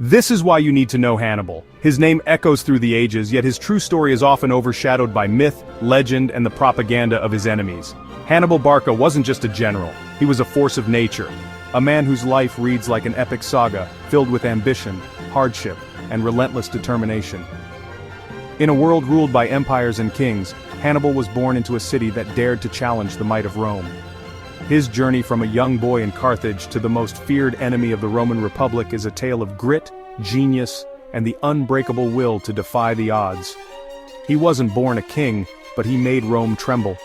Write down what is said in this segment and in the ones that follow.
This is why you need to know Hannibal. His name echoes through the ages, yet his true story is often overshadowed by myth, legend, and the propaganda of his enemies. Hannibal Barca wasn't just a general, he was a force of nature. A man whose life reads like an epic saga, filled with ambition, hardship, and relentless determination. In a world ruled by empires and kings, Hannibal was born into a city that dared to challenge the might of Rome. His journey from a young boy in Carthage to the most feared enemy of the Roman Republic is a tale of grit, genius, and the unbreakable will to defy the odds. He wasn't born a king, but he made Rome tremble.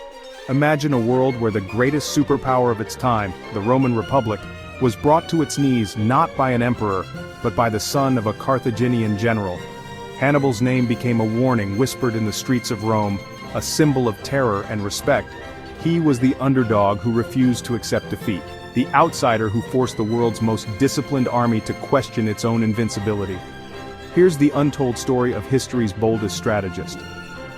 Imagine a world where the greatest superpower of its time, the Roman Republic, was brought to its knees not by an emperor, but by the son of a Carthaginian general. Hannibal's name became a warning whispered in the streets of Rome, a symbol of terror and respect. He was the underdog who refused to accept defeat, the outsider who forced the world's most disciplined army to question its own invincibility. Here's the untold story of history's boldest strategist.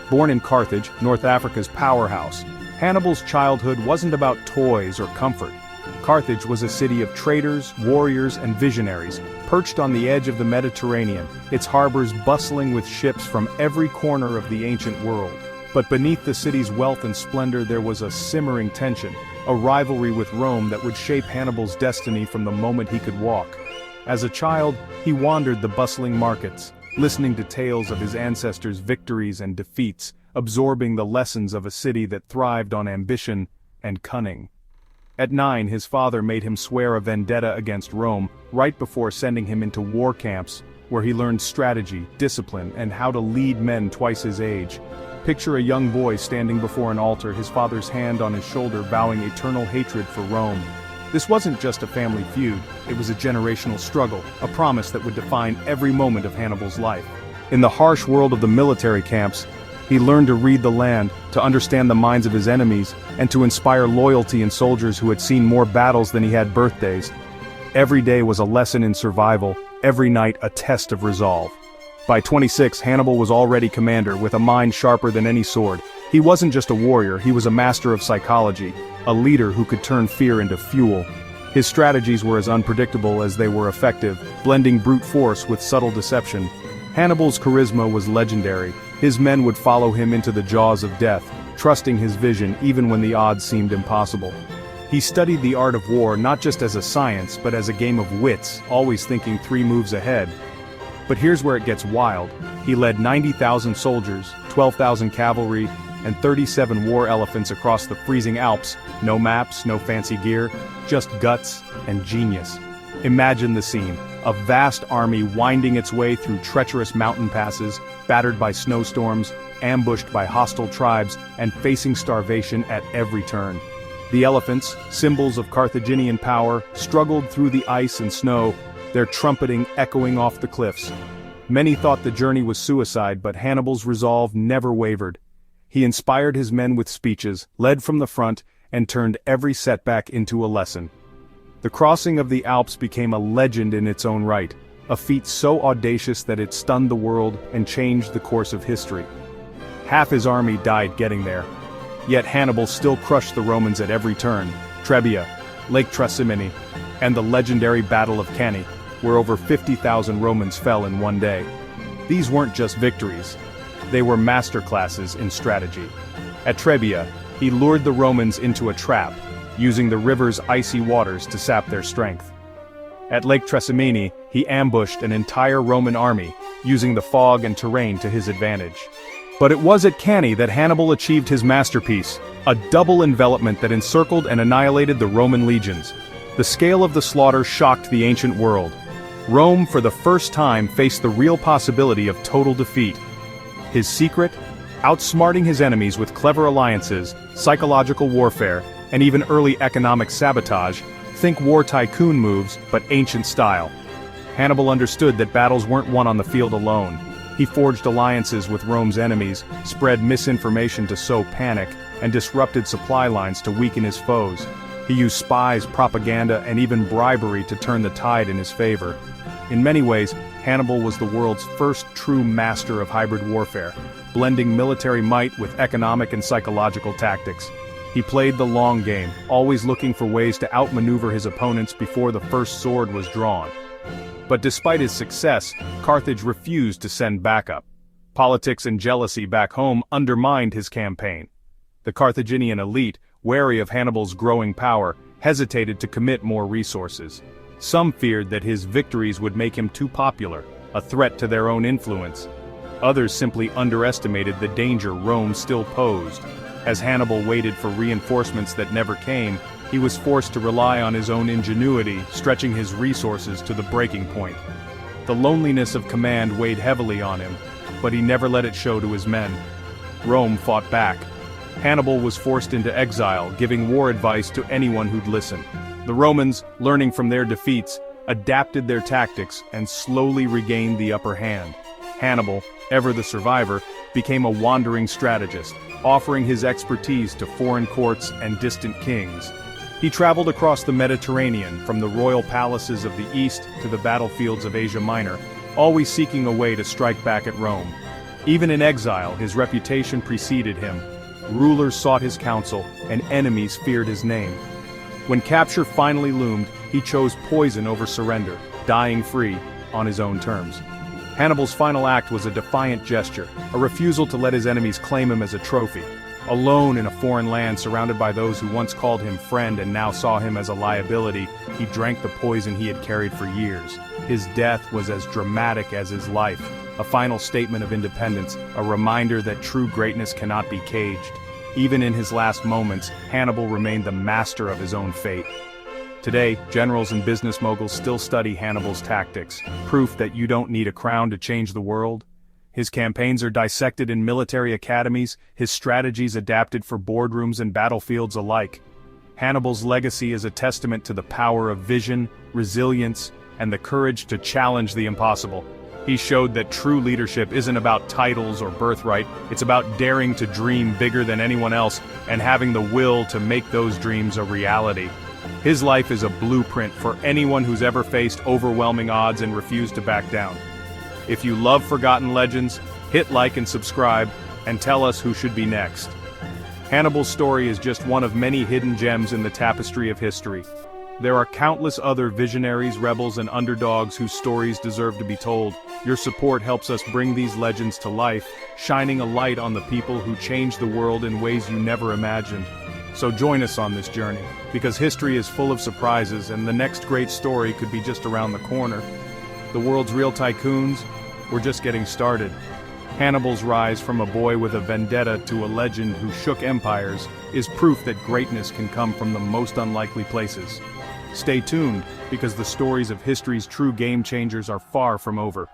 Born in Carthage, North Africa's powerhouse, Hannibal's childhood wasn't about toys or comfort. Carthage was a city of traders, warriors, and visionaries, perched on the edge of the Mediterranean, its harbors bustling with ships from every corner of the ancient world. But beneath the city's wealth and splendor there was a simmering tension, a rivalry with Rome that would shape Hannibal's destiny from the moment he could walk. As a child, he wandered the bustling markets, listening to tales of his ancestors' victories and defeats, absorbing the lessons of a city that thrived on ambition and cunning. At 9, his father made him swear a vendetta against Rome, right before sending him into war camps, where he learned strategy, discipline, and how to lead men twice his age. Picture a young boy standing before an altar, his father's hand on his shoulder, vowing eternal hatred for Rome. This wasn't just a family feud, it was a generational struggle, a promise that would define every moment of Hannibal's life. In the harsh world of the military camps, he learned to read the land, to understand the minds of his enemies, and to inspire loyalty in soldiers who had seen more battles than he had birthdays. Every day was a lesson in survival, every night a test of resolve. By 26, Hannibal was already commander, with a mind sharper than any sword. He wasn't just a warrior, he was a master of psychology, a leader who could turn fear into fuel. His strategies were as unpredictable as they were effective, blending brute force with subtle deception. Hannibal's charisma was legendary. His men would follow him into the jaws of death, trusting his vision even when the odds seemed impossible. He studied the art of war not just as a science, but as a game of wits, always thinking 3 moves ahead. But here's where it gets wild. He led 90,000 soldiers, 12,000 cavalry, and 37 war elephants across the freezing Alps. No maps, no fancy gear, just guts and genius. Imagine the scene, a vast army winding its way through treacherous mountain passes, battered by snowstorms, ambushed by hostile tribes, and facing starvation at every turn. The elephants, symbols of Carthaginian power, struggled through the ice and snow, their trumpeting echoing off the cliffs. Many thought the journey was suicide, but Hannibal's resolve never wavered. He inspired his men with speeches, led from the front, and turned every setback into a lesson. The crossing of the Alps became a legend in its own right, a feat so audacious that it stunned the world and changed the course of history. Half his army died getting there. Yet Hannibal still crushed the Romans at every turn. Trebia, Lake Trasimene, and the legendary Battle of Cannae, where over 50,000 Romans fell in one day. These weren't just victories. They were masterclasses in strategy. At Trebia, he lured the Romans into a trap, using the river's icy waters to sap their strength. At Lake Trasimene, he ambushed an entire Roman army, using the fog and terrain to his advantage. But it was at Cannae that Hannibal achieved his masterpiece, a double envelopment that encircled and annihilated the Roman legions. The scale of the slaughter shocked the ancient world. Rome, for the first time, faced the real possibility of total defeat. His secret? Outsmarting his enemies with clever alliances, psychological warfare, and even early economic sabotage. Think war tycoon moves, but ancient style. Hannibal understood that battles weren't won on the field alone. He forged alliances with Rome's enemies, spread misinformation to sow panic, and disrupted supply lines to weaken his foes. He used spies, propaganda, and even bribery to turn the tide in his favor. In many ways, Hannibal was the world's first true master of hybrid warfare, blending military might with economic and psychological tactics. He played the long game, always looking for ways to outmaneuver his opponents before the first sword was drawn. But despite his success, Carthage refused to send backup. Politics and jealousy back home undermined his campaign. The Carthaginian elite, wary of Hannibal's growing power, hesitated to commit more resources. Some feared that his victories would make him too popular, a threat to their own influence. Others simply underestimated the danger Rome still posed. As Hannibal waited for reinforcements that never came, he was forced to rely on his own ingenuity, stretching his resources to the breaking point. The loneliness of command weighed heavily on him, but he never let it show to his men. Rome fought back. Hannibal was forced into exile, giving war advice to anyone who'd listen. The Romans, learning from their defeats, adapted their tactics and slowly regained the upper hand. Hannibal, ever the survivor, became a wandering strategist, offering his expertise to foreign courts and distant kings. He traveled across the Mediterranean, from the royal palaces of the East to the battlefields of Asia Minor, always seeking a way to strike back at Rome. Even in exile, his reputation preceded him. Rulers sought his counsel, and enemies feared his name. When capture finally loomed, he chose poison over surrender, dying free, on his own terms. Hannibal's final act was a defiant gesture, a refusal to let his enemies claim him as a trophy. Alone in a foreign land surrounded by those who once called him friend and now saw him as a liability, he drank the poison he had carried for years. His death was as dramatic as his life, a final statement of independence, a reminder that true greatness cannot be caged. Even in his last moments, Hannibal remained the master of his own fate. Today, generals and business moguls still study Hannibal's tactics, proof that you don't need a crown to change the world. His campaigns are dissected in military academies, his strategies adapted for boardrooms and battlefields alike. Hannibal's legacy is a testament to the power of vision, resilience, and the courage to challenge the impossible. He showed that true leadership isn't about titles or birthright, it's about daring to dream bigger than anyone else and having the will to make those dreams a reality. His life is a blueprint for anyone who's ever faced overwhelming odds and refused to back down. If you love Forgotten Legends, hit like and subscribe, and tell us who should be next. Hannibal's story is just one of many hidden gems in the tapestry of history. There are countless other visionaries, rebels, and underdogs whose stories deserve to be told. Your support helps us bring these legends to life, shining a light on the people who changed the world in ways you never imagined. So join us on this journey, because history is full of surprises and the next great story could be just around the corner. The world's real tycoons? We're just getting started. Hannibal's rise from a boy with a vendetta to a legend who shook empires is proof that greatness can come from the most unlikely places. Stay tuned, because the stories of history's true game changers are far from over.